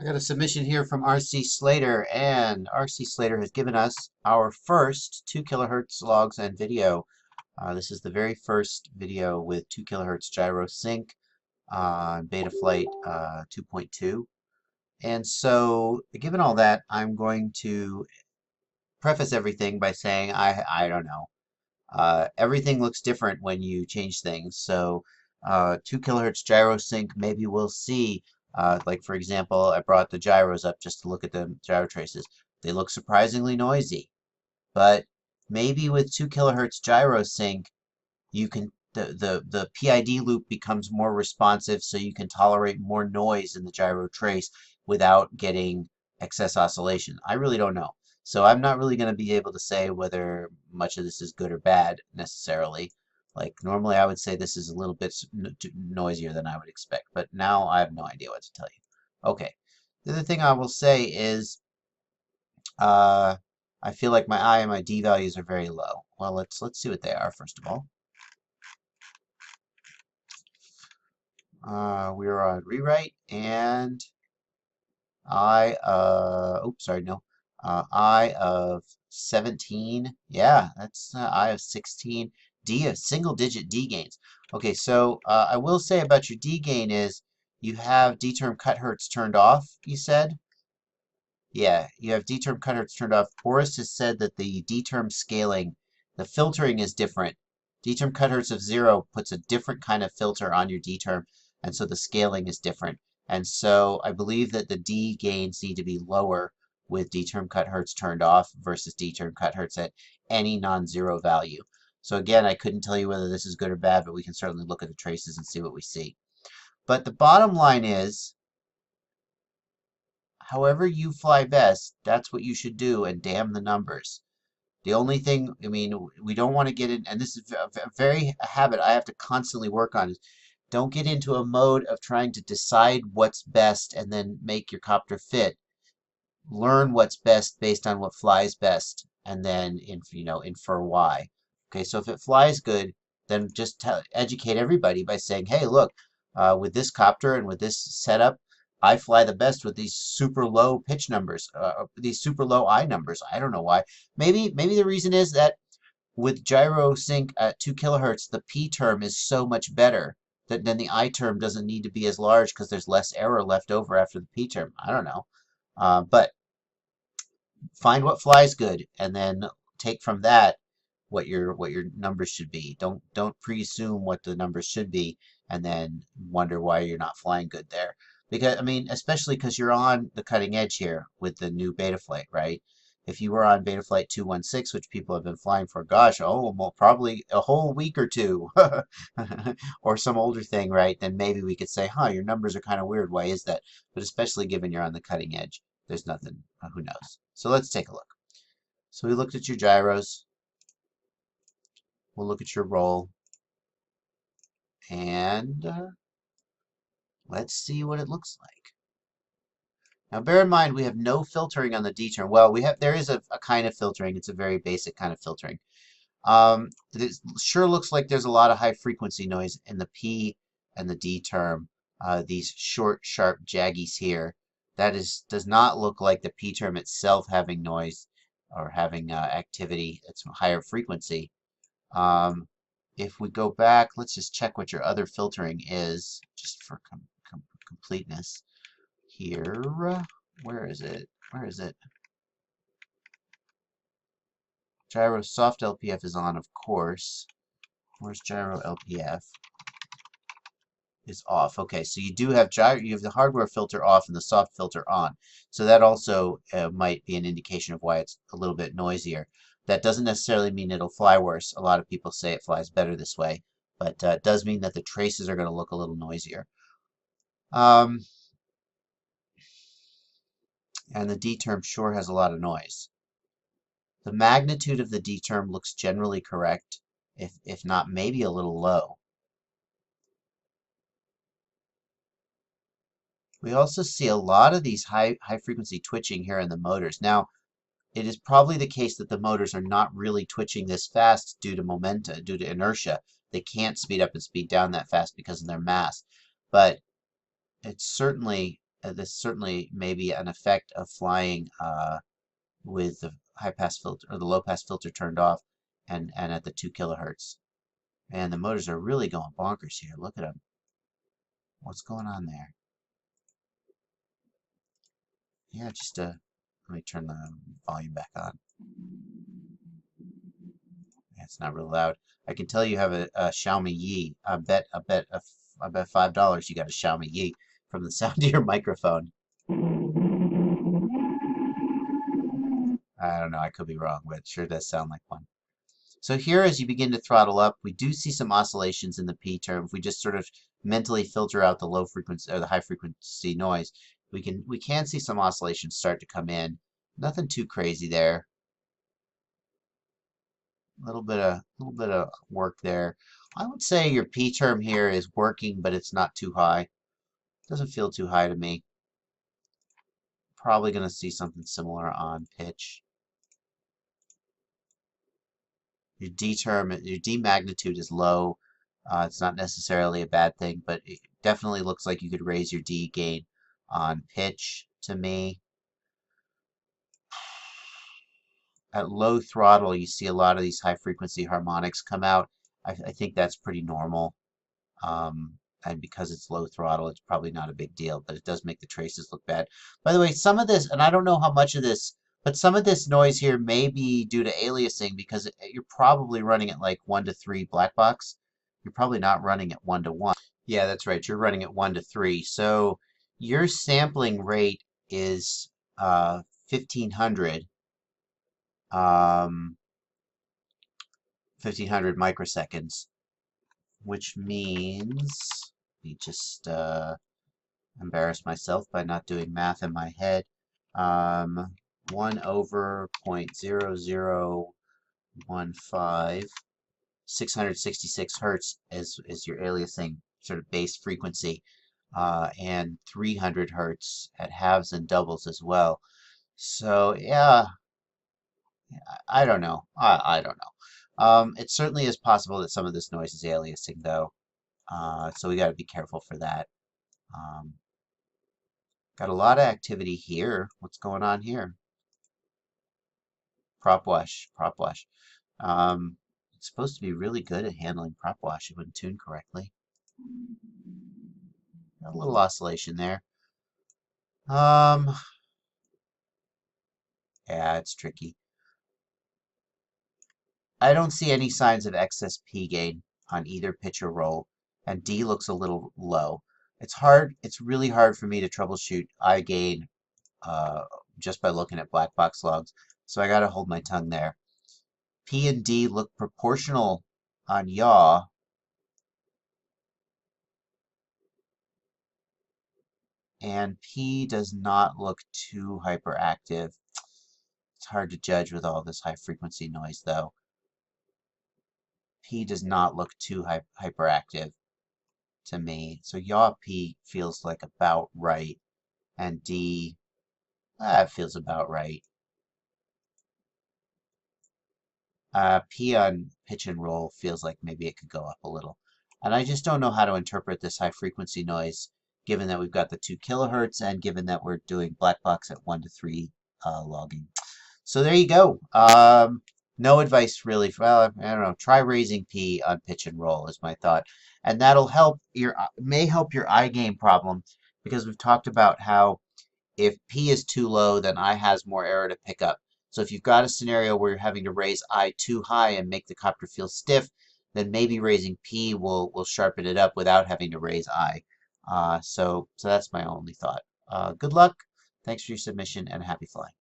I got a submission here from RC Slater, and RC Slater has given us our first 2 kilohertz logs and video. This is the very first video with 2 kilohertz gyro sync on Betaflight 2.2. And so, given all that, I'm going to preface everything by saying I don't know. Everything looks different when you change things. So 2 kilohertz gyro sync, maybe we'll see. Like for example, I brought the gyros up just to look at the gyro traces. They look surprisingly noisy, but maybe with 2 kilohertz gyro sync, you can the PID loop becomes more responsive, so you can tolerate more noise in the gyro trace without getting excess oscillation. I really don't know. So I'm not really going to be able to say whether much of this is good or bad necessarily. Like normally I would say this is a little bit noisier than I would expect, but now I have no idea what to tell you. Okay. The other thing I will say is uh, I feel like my I and my D values are very low. Well, let's see what they are first of all. We are on rewrite, and oops, sorry, no. I of 17. Yeah, that's I of 16. D of single digit D gains. Okay, so I will say about your D gain is you have D term cut hertz turned off, you said? Yeah, you have D term cut hertz turned off. Boris has said that the D term scaling, the filtering is different. D term cut hertz of 0 puts a different kind of filter on your D term, and so the scaling is different. And so I believe that the D gains need to be lower with D term cut hertz turned off versus D term cut hertz at any non-zero value. So again, I couldn't tell you whether this is good or bad, but we can certainly look at the traces and see what we see. But the bottom line is, however you fly best, that's what you should do, and damn the numbers. The only thing, I mean, we don't want to get in, and this is a habit I have to constantly work on, is don't get into a mode of trying to decide what's best and then make your copter fit. Learn what's best based on what flies best, and then infer why. Okay, so if it flies good, then just educate everybody by saying, hey, look, with this copter and with this setup, I fly the best with these super low pitch numbers, these super low I numbers. I don't know why. Maybe the reason is that with gyro sync at 2 kilohertz, the P term is so much better that then the I term doesn't need to be as large because there's less error left over after the P term. I don't know. But find what flies good and then take from that what your numbers should be. Don't presume what the numbers should be and then wonder why you're not flying good there. Because I mean, especially because you're on the cutting edge here with the new Betaflight, right? If you were on Betaflight 216, which people have been flying for, gosh, oh, well, probably a whole week or two, or some older thing, right? Then maybe we could say, huh, your numbers are kind of weird. Why is that? But especially given you're on the cutting edge, there's nothing, who knows? So let's take a look. So we looked at your gyros. We'll look at your roll. And let's see what it looks like. Now bear in mind we have no filtering on the D term. Well, there is a kind of filtering. It's a very basic kind of filtering. It sure looks like there's a lot of high frequency noise in the P and the D term. These short, sharp jaggies here. That does not look like the P term itself having noise or having activity. It's higher frequency. If we go back, let's just check what your other filtering is, just for completeness. Here, where is it? Where is it? Gyro soft LPF is on, of course. Where's gyro LPF? Is off. Okay, so you do have you have the hardware filter off and the soft filter on. So that also might be an indication of why it's a little bit noisier. That doesn't necessarily mean it'll fly worse. A lot of people say it flies better this way, but it does mean that the traces are going to look a little noisier. And the D term sure has a lot of noise. The magnitude of the D term looks generally correct, if not maybe a little low. We also see a lot of these high frequency twitching here in the motors. Now, it is probably the case that the motors are not really twitching this fast due to inertia. They can't speed up and speed down that fast because of their mass. But it's certainly this certainly may be an effect of flying with the high pass filter or the low pass filter turned off and at the 2 kilohertz. And the motors are really going bonkers here. Look at them. What's going on there? Yeah, just let me turn the volume back on. Yeah, it's not real loud. I can tell you have a Xiaomi Yi. I bet $5 you got a Xiaomi Yi from the sound of your microphone. I don't know. I could be wrong, but it sure does sound like one. So here, as you begin to throttle up, we do see some oscillations in the P term. If we just sort of mentally filter out the low frequency or the high frequency noise, we can see some oscillations start to come in. Nothing too crazy there. A little bit of work there. I would say your P term here is working, but it's not too high. Doesn't feel too high to me. Probably going to see something similar on pitch. Your D term, your D magnitude is low. It's not necessarily a bad thing, but it definitely looks like you could raise your D gain on pitch to me. At low throttle, you see a lot of these high frequency harmonics come out. I think that's pretty normal. And because it's low throttle, it's probably not a big deal, but it does make the traces look bad. By the way, some of this, and I don't know how much of this, but some of this noise here may be due to aliasing because you're probably running at like 1 to 3 Blackbox. You're probably not running at 1 to 1. Yeah, that's right. You're running at 1 to 3. So your sampling rate is 1500 1500 microseconds, which means, let me just embarrass myself by not doing math in my head. 1 over 0.0015, 666 hertz is your aliasing sort of base frequency, and 300 hertz at halves and doubles as well. So yeah, I don't know. I don't know. It certainly is possible that some of this noise is aliasing, though. So we got to be careful for that. Got a lot of activity here. What's going on here? Prop wash, prop wash. It's supposed to be really good at handling prop wash when tuned correctly. Got a little oscillation there. Yeah, it's tricky. I don't see any signs of excess P gain on either pitch or roll, and D looks a little low. It's really hard for me to troubleshoot I gain just by looking at Blackbox logs, so I gotta hold my tongue there. P and D look proportional on yaw, and P does not look too hyperactive. It's hard to judge with all this high frequency noise, though. P does not look too hyperactive to me. So yaw P feels like about right, and D, feels about right. P on pitch and roll feels like maybe it could go up a little. And I just don't know how to interpret this high frequency noise, given that we've got the 2 kilohertz and given that we're doing Blackbox at 1 to 3 logging. So there you go. No advice really. Well, I don't know. Try raising P on pitch and roll is my thought, and that'll help may help your eye game problem, because we've talked about how if P is too low, then I has more error to pick up. So if you've got a scenario where you're having to raise I too high and make the copter feel stiff, then maybe raising P will sharpen it up without having to raise I. So that's my only thought. Good luck. Thanks for your submission and happy flying.